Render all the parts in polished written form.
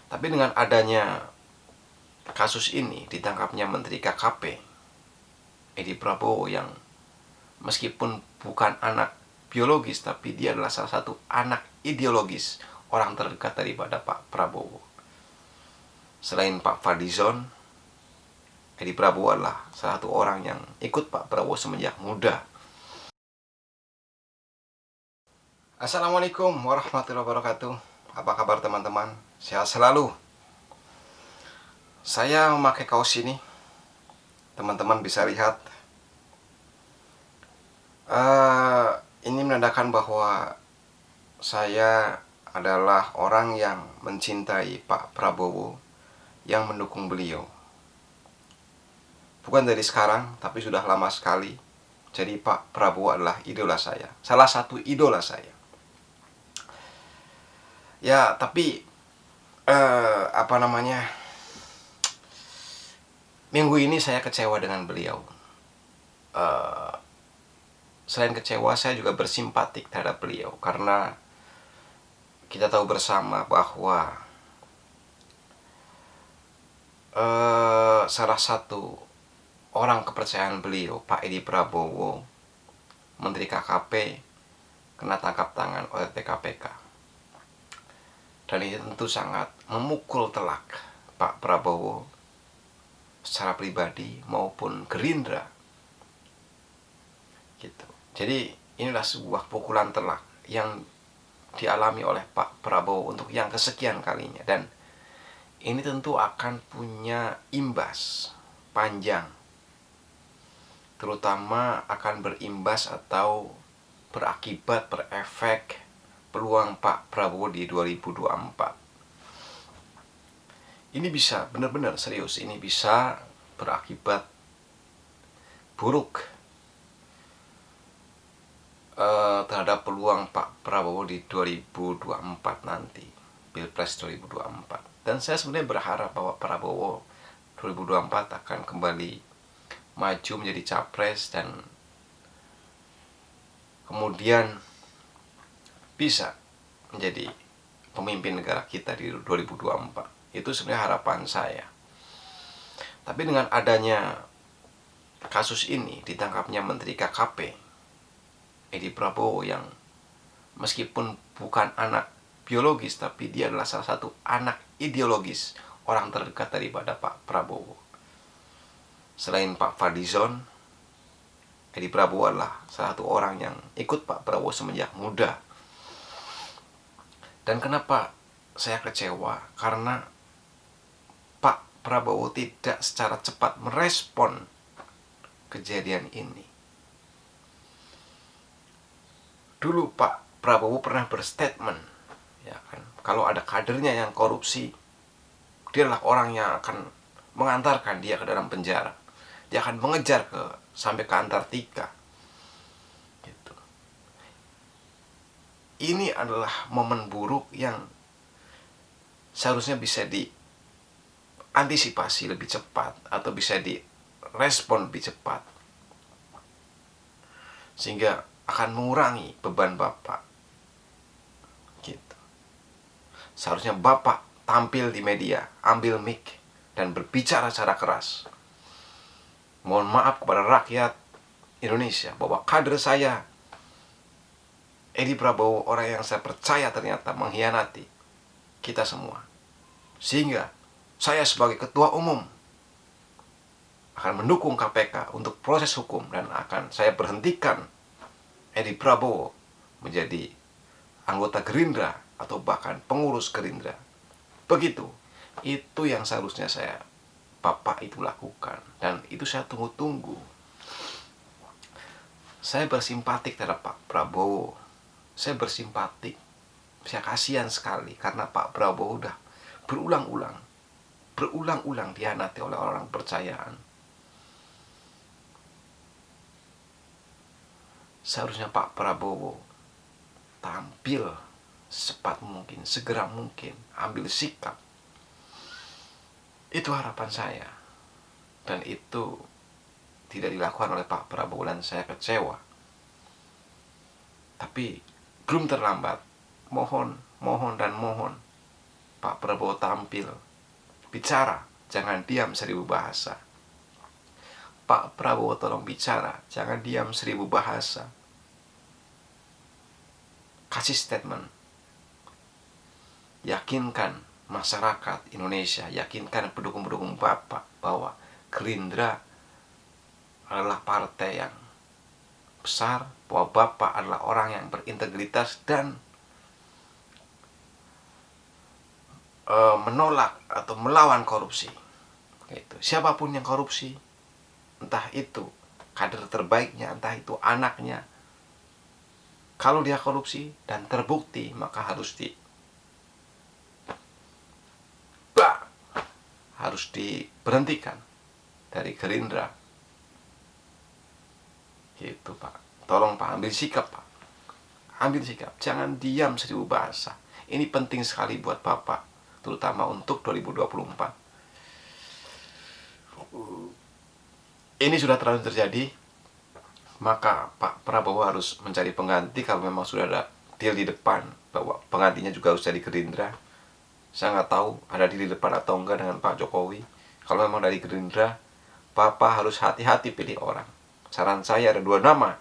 Tapi dengan adanya kasus ini, ditangkapnya Menteri KKP Edi Prabowo yang meskipun bukan anak biologis, tapi dia adalah salah satu anak ideologis orang terdekat daripada Pak Prabowo. Selain Pak Fadlizon, Edi Prabowo adalah salah satu orang yang ikut Pak Prabowo semenjak muda. Assalamualaikum warahmatullahi wabarakatuh. Apa kabar teman-teman? Sehat selalu. Saya memakai kaos ini. Teman-teman bisa lihat. Ini menandakan bahwa saya adalah orang yang mencintai Pak Prabowo, yang mendukung beliau. Bukan dari sekarang, tapi sudah lama sekali. Jadi Pak Prabowo adalah idola saya, salah satu idola saya. Ya, tapi minggu ini saya kecewa dengan beliau. Selain kecewa, saya juga bersimpatik terhadap beliau, karena kita tahu bersama bahwa salah satu orang kepercayaan beliau, Pak Edi Prabowo, Menteri KKP, kena tangkap tangan oleh KPK. Dan ini tentu sangat memukul telak Pak Prabowo secara pribadi maupun Gerindra gitu. Jadi inilah sebuah pukulan telak yang dialami oleh Pak Prabowo untuk yang kesekian kalinya. Dan ini tentu akan punya imbas panjang, terutama akan berimbas atau berakibat, berefek peluang Pak Prabowo di 2024. Ini bisa benar-benar serius, ini bisa berakibat buruk terhadap peluang Pak Prabowo di 2024 nanti, Pilpres 2024. Dan saya sebenarnya berharap bahwa Prabowo 2024 akan kembali maju menjadi capres dan kemudian bisa menjadi pemimpin negara kita di 2024. Itu sebenarnya harapan saya. Tapi dengan adanya kasus ini, ditangkapnya Menteri KKP Edi Prabowo yang meskipun bukan anak biologis, tapi dia adalah salah satu anak ideologis orang terdekat daripada Pak Prabowo. Selain Pak Fadlizon, Edi Prabowo adalah salah satu orang yang ikut Pak Prabowo semenjak muda. Dan kenapa saya kecewa? Karena Pak Prabowo tidak secara cepat merespon kejadian ini. Dulu Pak Prabowo pernah berstatement, ya kan, kalau ada kadernya yang korupsi, dia adalah orang yang akan mengantarkan dia ke dalam penjara. Dia akan mengejar sampai ke Antartika. Gitu. Ini adalah momen buruk yang seharusnya bisa diantisipasi lebih cepat atau bisa direspon lebih cepat, sehingga akan mengurangi beban Bapak. Gitu. Seharusnya Bapak tampil di media, ambil mic dan berbicara secara keras. Mohon maaf kepada rakyat Indonesia bahwa kader saya Edi Prabowo, orang yang saya percaya, ternyata mengkhianati kita semua. Sehingga saya sebagai ketua umum akan mendukung KPK untuk proses hukum dan akan saya berhentikan Edi Prabowo menjadi anggota Gerindra atau bahkan pengurus Gerindra. Begitu. Itu yang seharusnya Bapak itu lakukan, dan itu saya tunggu-tunggu. Saya bersimpatik terhadap Pak Prabowo. Saya bersimpatik. Saya kasihan sekali karena Pak Prabowo udah berulang-ulang dihianati oleh orang kepercayaan. Seharusnya Pak Prabowo tampil secepat mungkin, segera mungkin, ambil sikap. Itu harapan saya. Dan itu tidak dilakukan oleh Pak Prabowo dan saya kecewa. Tapi belum terlambat. Mohon Pak Prabowo tampil, bicara, jangan diam 1000 bahasa. Pak Prabowo tolong bicara, jangan diam 1000 bahasa. Kasih statement. Yakinkan masyarakat Indonesia, yakinkan pendukung-pendukung Bapak bahwa Gerindra adalah partai yang besar, bahwa Bapak adalah orang yang berintegritas dan menolak atau melawan korupsi. Gitu. Siapapun yang korupsi, entah itu kader terbaiknya, entah itu anaknya, kalau dia korupsi dan terbukti, maka harus diberhentikan dari Gerindra. Gitu, Pak. Tolong Pak, ambil sikap, Pak. Ambil sikap, jangan diam 1000 bahasa. Ini penting sekali buat Bapak, terutama untuk 2024. Ini sudah terlalu terjadi, maka Pak Prabowo harus mencari pengganti. Kalau memang sudah ada deal di depan bahwa penggantinya juga harus dari Gerindra, saya nggak tahu ada deal di depan atau enggak dengan Pak Jokowi. Kalau memang dari Gerindra, Bapak harus hati-hati pilih orang. Saran saya ada 2 nama,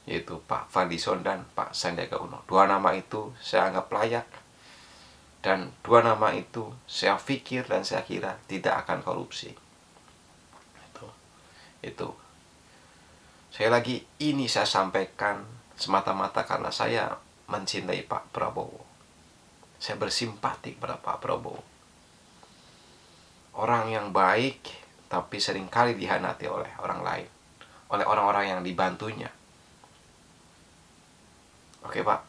yaitu Pak Fadlizon dan Pak Sandiaga Uno. 2 nama itu saya anggap layak, dan 2 nama itu saya pikir dan saya kira tidak akan korupsi. Itu. Saya lagi, ini saya sampaikan semata-mata karena saya mencintai Pak Prabowo. Saya bersimpati kepada Pak Prabowo. Orang yang baik, tapi seringkali dihianati oleh orang lain, oleh orang-orang yang dibantunya. Oke Pak,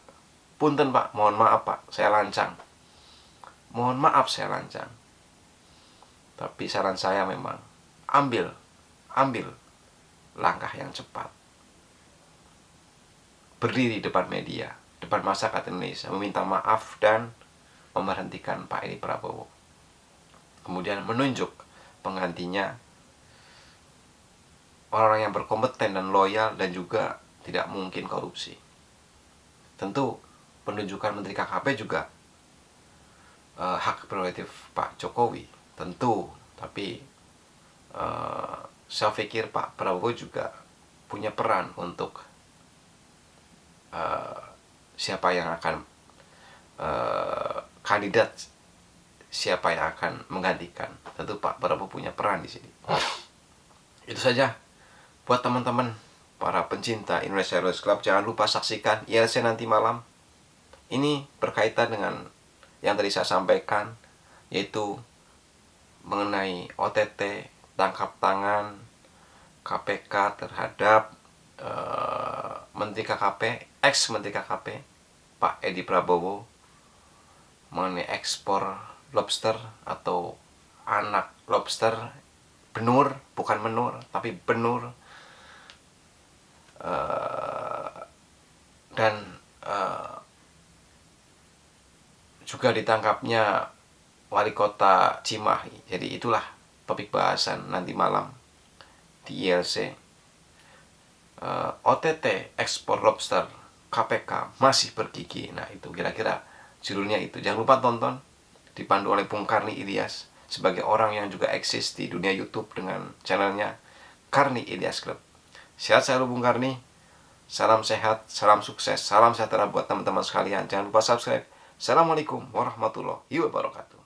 punten Pak, mohon maaf Pak, saya lancang. Mohon maaf saya lancang. Tapi saran saya memang, ambil langkah yang cepat. Berdiri depan media, depan masyarakat Indonesia, meminta maaf dan memberhentikan Pak Edi Prabowo. Kemudian menunjuk penggantinya, orang yang berkompeten dan loyal dan juga tidak mungkin korupsi. Tentu penunjukan Menteri KKP juga hak prerogatif Pak Jokowi, tentu. Tapi saya pikir Pak Prabowo juga punya peran untuk siapa yang akan kandidat, siapa yang akan menggantikan. Tentu Pak Prabowo punya peran di sini. Itu saja buat teman-teman para pencinta Indonesia Heroes Club. Jangan lupa saksikan ILC nanti malam. Ini berkaitan dengan yang tadi saya sampaikan, yaitu mengenai OTT, tangkap tangan KPK terhadap Menteri KKP, ex-Menteri KKP Pak Edi Prabowo, mengenai ekspor lobster atau anak lobster, benur, bukan menur tapi benur, dan juga ditangkapnya wali kota Cimahi. Jadi itulah topik bahasan nanti malam di ILC. OTT ekspor lobster, KPK masih bergigi. Nah itu kira-kira judulnya itu. Jangan lupa tonton, dipandu oleh Bung Karni Ilyas sebagai orang yang juga eksis di dunia YouTube dengan channelnya Karni Ilyas Club. Sehat selalu Bung Karni. Salam sehat, salam sukses, salam sejahtera buat teman-teman sekalian. Jangan lupa subscribe. Assalamualaikum warahmatullahi wabarakatuh.